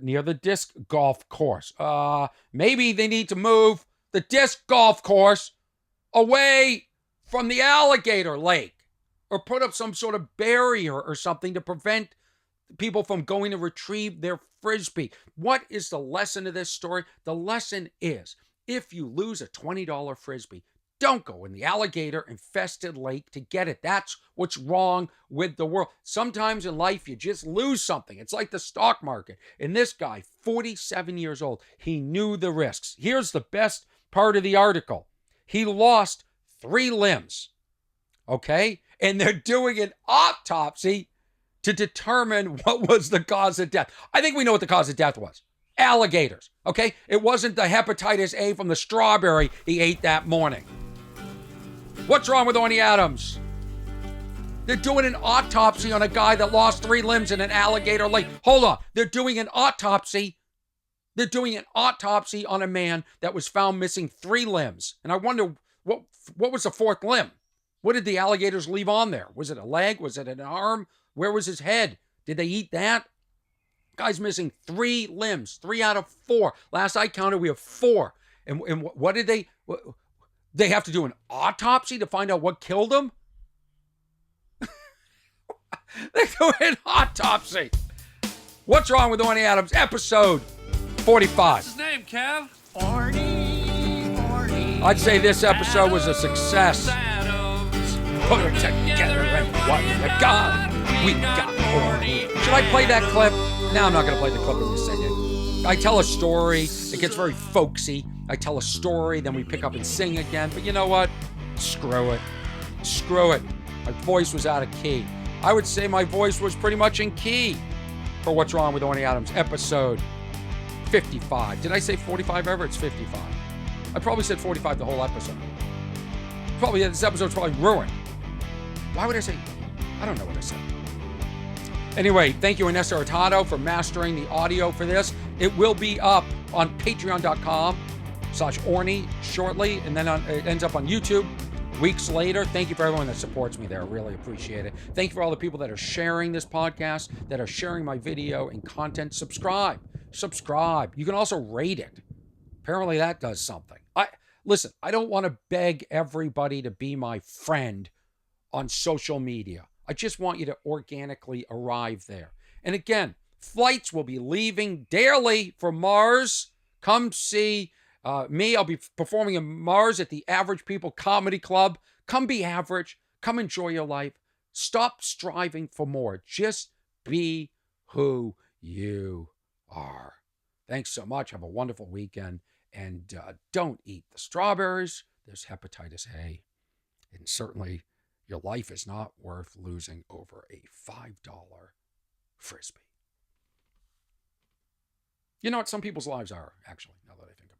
near the disc golf course. Maybe they need to move the disc golf course away from the alligator lake or put up some sort of barrier or something to prevent people from going to retrieve their Frisbee. What is the lesson of this story? The lesson is if you lose a $20 Frisbee, don't go in the alligator infested lake to get it. That's what's wrong with the world. Sometimes in life, you just lose something. It's like the stock market. And this guy, 47 years old, he knew the risks. Here's the best part of the article. He lost 3 limbs. Okay? And they're doing an autopsy to determine what was the cause of death. I think we know what the cause of death was. Alligators. Okay? It wasn't the hepatitis A from the strawberry he ate that morning. What's wrong with Orny Adams? They're doing an autopsy on a guy that lost 3 limbs in an alligator lake. Hold on. They're doing an autopsy. They're doing an autopsy on a man that was found missing 3 limbs. And I wonder, what was the 4th limb? What did the alligators leave on there? Was it a leg? Was it an arm? Where was his head? Did they eat that? Guy's missing 3 limbs. 3 out of 4. Last I counted, we have 4. And what did they... They have to do an autopsy to find out what killed him? They do an autopsy. What's wrong with Orny Adams? Episode 45. What's his name, Kev? Orny. I'd say this episode was a success. Put it together and what you got. We got Orny. Should I play that clip? No, I'm not going to play the clip of me singing. I tell a story. It gets very folksy. I tell a story, then we pick up and sing again. But you know what? Screw it. Screw it. My voice was out of key. I would say my voice was pretty much in key for What's Wrong with Orny Adams, episode 55. Did I say 45 ever? It's 55. I probably said 45 the whole episode. This episode's probably ruined. Why would I say? I don't know what I said. Anyway, thank you, Ernesto Hurtado, for mastering the audio for this. It will be up on patreon.com/Orny shortly, and then it ends up on YouTube weeks later. Thank you for everyone that supports me there. I really appreciate it. Thank you for all the people that are sharing this podcast, that are sharing my video and content. Subscribe. You can also rate it. Apparently that does something. Listen, I don't want to beg everybody to be my friend on social media. I just want you to organically arrive there. And again, flights will be leaving daily for Mars. Come see me. I'll be performing in Mars at the Average People Comedy Club. Come be average. Come enjoy your life. Stop striving for more. Just be who you are. Thanks so much. Have a wonderful weekend. And don't eat the strawberries. There's hepatitis A. And certainly, your life is not worth losing over a $5 Frisbee. You know what? Some people's lives are, actually, now that I think about it.